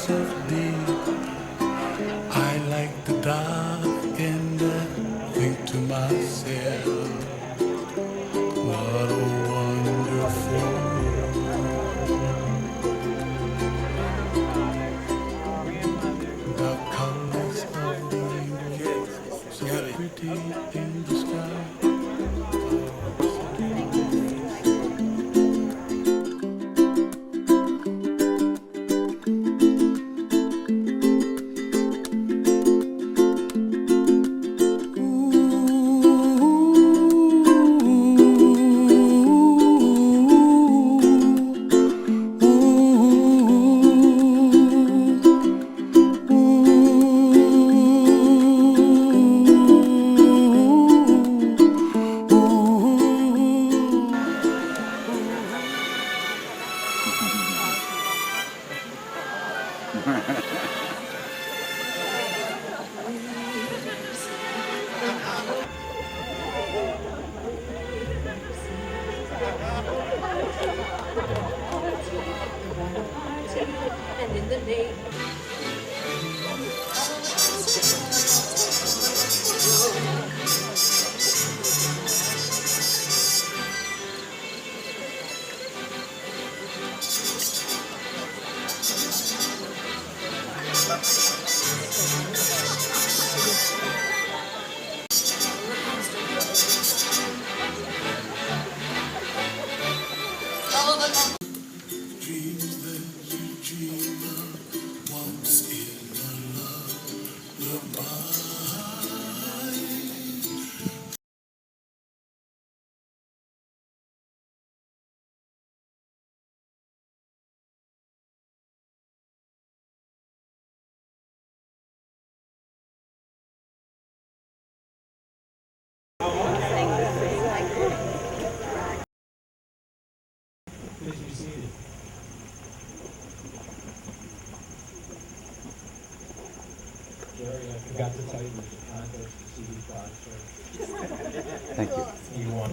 of deep. I like the dark and think to myself, what a wonderful the colors of the rainbow, so pretty in the sky. And in the name Dreams that you dream of once in a lullaby. Please be seated. Jerry, I forgot to tell you there's a contest to see these products. Thank you. You won.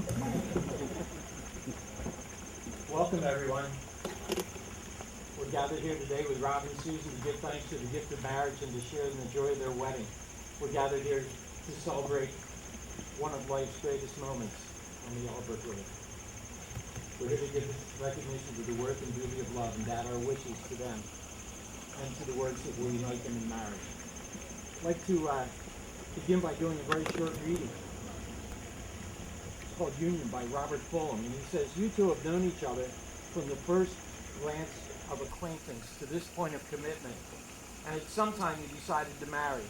Welcome, everyone. We're gathered here today with Rob and Susan to give thanks for the gift of marriage and to share in the joy of their wedding. We're gathered here to celebrate one of life's greatest moments on the Albert Way. We're here to give recognition to the worth and beauty of love and add our wishes to them and to the words that will unite them in marriage. I'd like to begin by doing a very short reading. It's called Union by Robert Fulham, and he says, "You two have known each other from the first glance of acquaintance to this point of commitment, and at some time you decided to marry.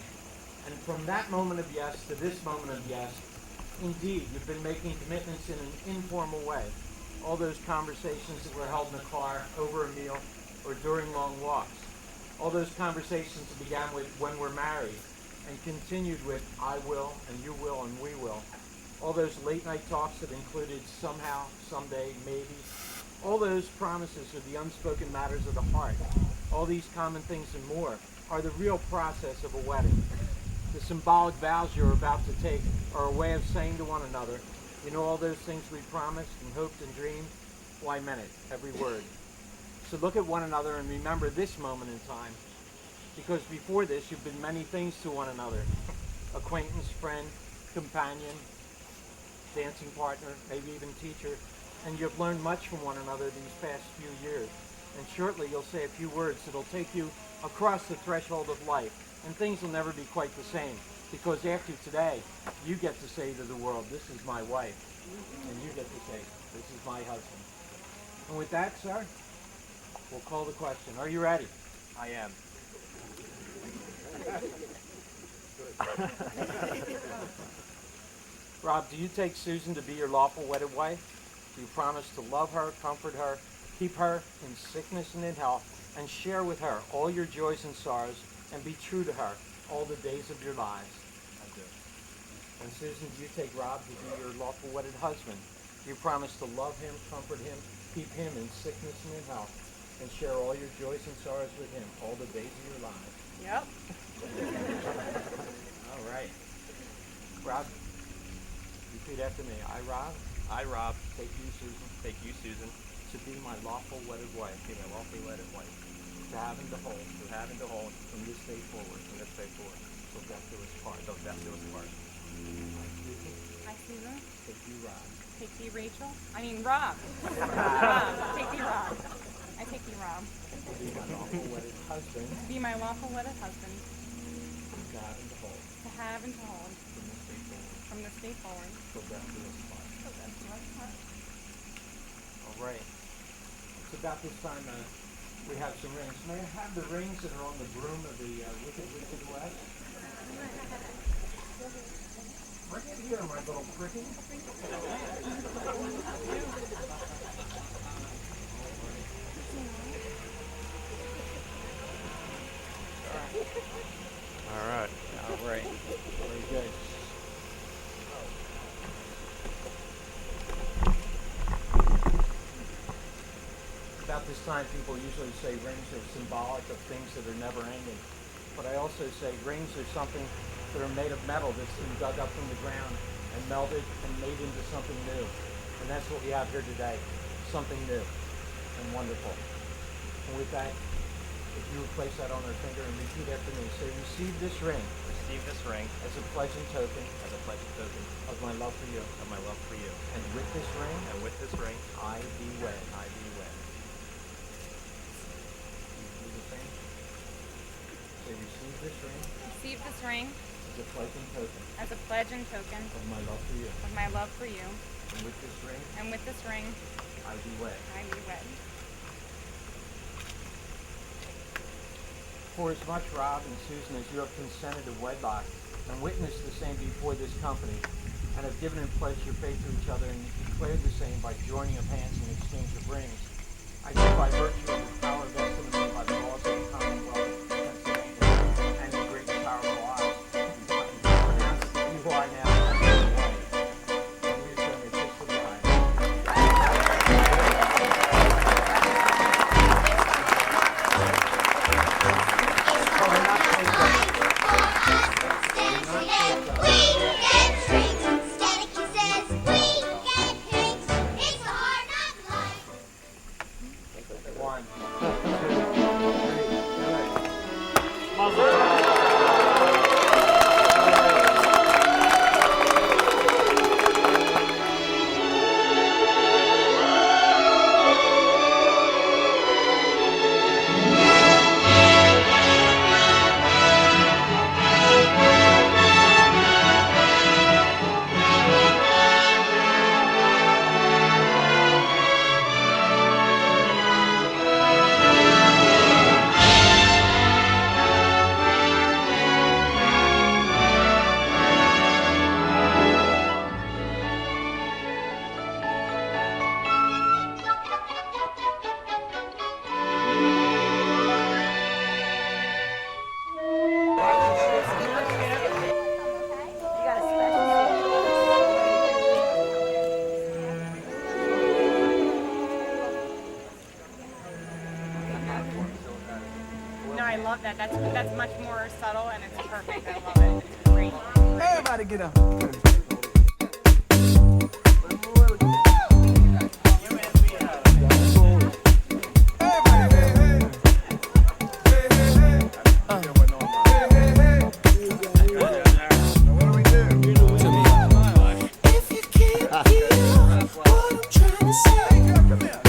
And from that moment of yes to this moment of yes, indeed, you've been making commitments in an informal way. All those conversations that were held in the car, over a meal, or during long walks. All those conversations that began with when we're married and continued with I will and you will and we will. All those late night talks that included somehow, someday, maybe. All those promises are the unspoken matters of the heart. All these common things and more are the real process of a wedding. The symbolic vows you're about to take are a way of saying to one another, you know all those things we promised and hoped and dreamed? Well, I meant it, every word. So look at one another and remember this moment in time. Because before this, you've been many things to one another. Acquaintance, friend, companion, dancing partner, maybe even teacher. And you've learned much from one another these past few years. And shortly you'll say a few words that'll take you across the threshold of life. And things will never be quite the same. Because after today, you get to say to the world, this is my wife. And you get to say, this is my husband. And with that, sir, we'll call the question. Are you ready? I am. Rob, do you take Susan to be your lawful wedded wife? Do you promise to love her, comfort her, keep her in sickness and in health, and share with her all your joys and sorrows, and be true to her all the days of your lives? I do. And Susan, do you take Rob to be your lawful wedded husband? Do you promise to love him, comfort him, keep him in sickness and in health, and share all your joys and sorrows with him all the days of your lives? Yep. All right. Rob, repeat after me. I, Rob, I, Rob, take you, Susan, take you, Susan, to be my lawful wedded wife. be my lawfully wedded wife. to have and to hold to have and to hold from this day forward, from this day forward, till death do us part. till death do us part. I, Susan. Take you, Rob. Take thee, Rachel. I mean, Rob. Rob. Take thee, Rob. I take thee, Rob. Be my lawful wedded husband, Be my lawful wedded husband, to have and to hold to have and to hold from this day forward, from this day forward. till death do us part. till death do us part. All right. It's about this time we have some rings. May I have the rings that are on the broom of the Wicked Witch of the West? Bring it here, my little pricky. All right. All right. Very good. About this time, people usually say rings are symbolic of things that are never ending. But I also say rings are something that are made of metal that's been dug up from the ground and melded and made into something new. And that's what we have here today, something new and wonderful. And with that, if you would place that on our finger and repeat after me, say, receive this ring Receive this ring as a pledge and token as a pledge and token of my love for you. of my love for you. And with this ring, And with this ring, I be wed. I be wed. Do the same. Say, receive this ring Receive this ring as a pledge and token as a pledge and token of my love for you. of my love for you. And with this ring, And with this ring, I be wed. I be wed. For as much, Rob and Susan, as you have consented to wedlock and witnessed the same before this company, and have given and pledged your faith to each other and declared the same by joining of hands in exchange of rings, I do by virtue of the power vested in me by the laws of the Commonwealth of Pennsylvania and the great and powerful eyes, pronounce you who I now have been away. And we send a kiss goodbye. One, two, three, good. No, I love that. That's much more subtle and it's perfect. I love it. It's great. Everybody get up. If you can't feel what I'm trying to say,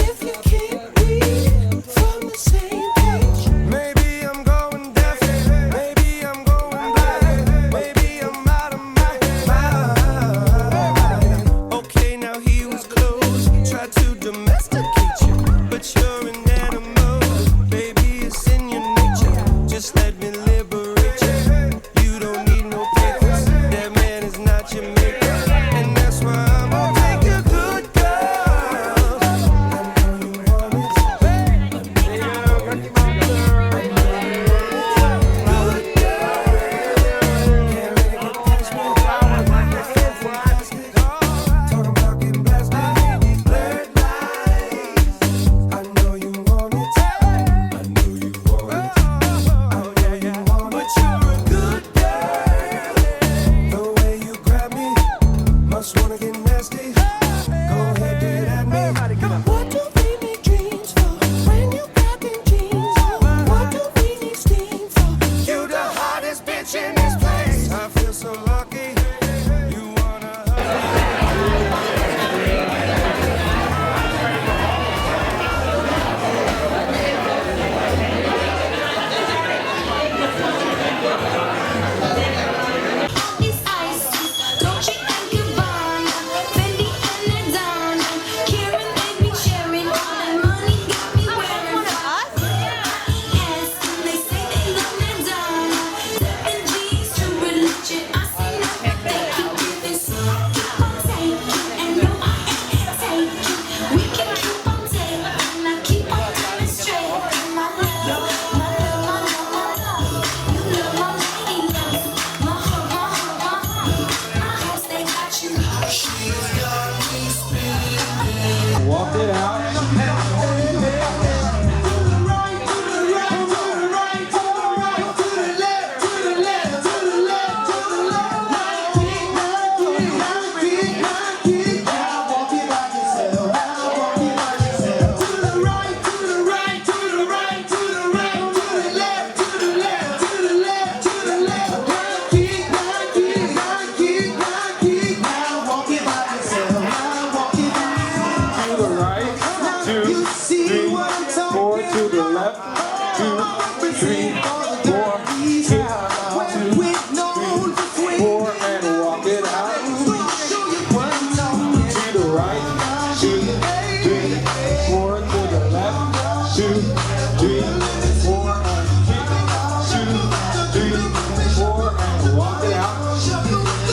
if you can't read from the same page, Maybe I'm going deaf, maybe I'm going blind, maybe I'm out of my mind.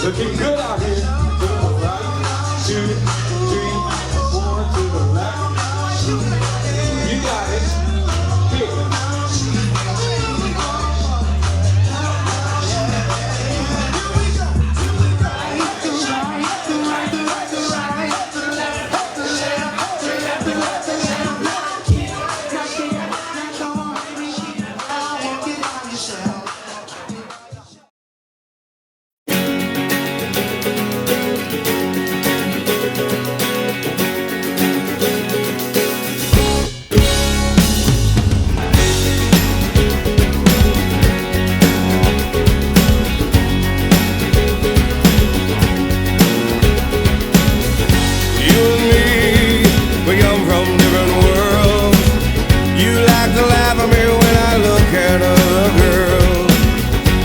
Looking good out here. To the right, 2, 3, 4 to the left. You got it. Here.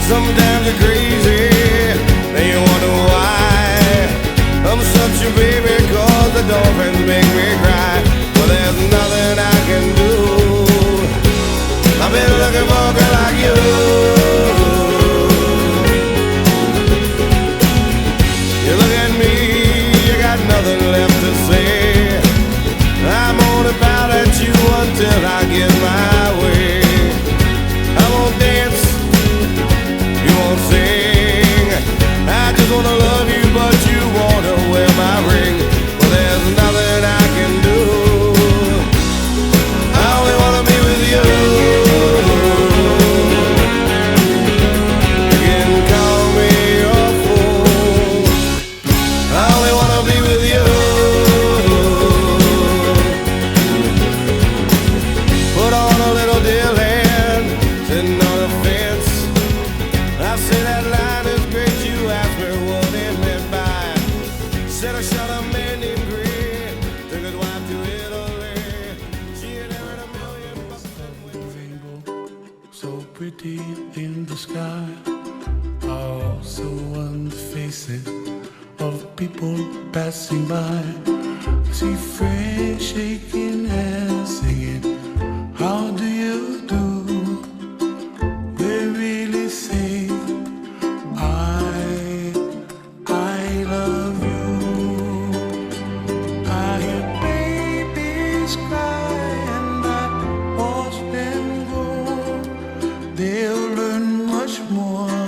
Sometimes you're crazy, then you wonder why I'm such a baby, cause the dolphins make me cry. Well, there's nothing I can do. I've been looking for a girl like you. You look at me, you got nothing left to say. I'm only bound at you until I get my way. I won't dance, sing. I just wanna love you, but you wanna wear my ring. Well, there's nothing I can do. I only wanna be with you. You can call me your fool. I only wanna be with you. Put on a little dear land, sitting on a fence. I say that line is great, you asked me what it meant by. Said I shot a man named Gray, took his wife to Italy. She had earned $1 million and went rainbow, so pretty in the sky. I also on the faces of people passing by. I see friends shaking hands, singing, how do you do? They really say I love you. I hear babies cry and I watch them go. They'll learn much more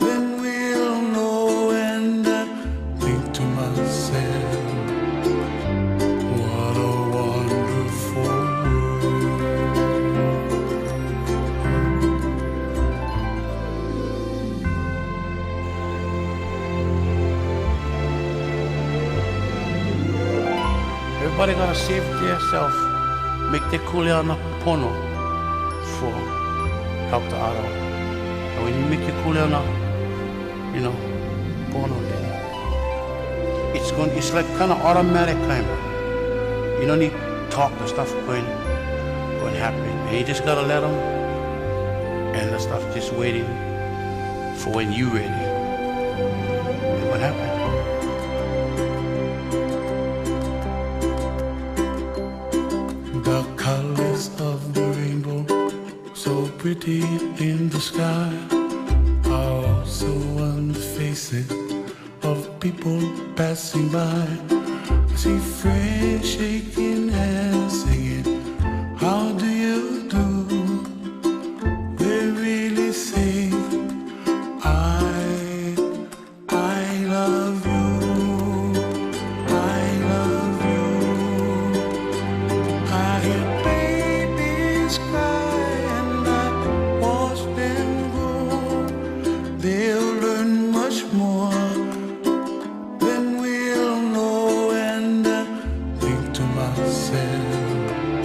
than we'll know. And I think to myself, what a wonderful world. Everybody gotta save themselves. Make the kuleana pono for help the other. And when you make your kuleana, pono there, it's like kind of automatic kind of. You don't need talk, the stuff going happen. And you just gotta let them, and the stuff just waiting for when you ready. And what happened? The colors of the rainbow, so pretty in the sky, are also on the faces of people passing by. I see friends shaking hands, singing, how do you do? They really say, I love you. I love you. myself.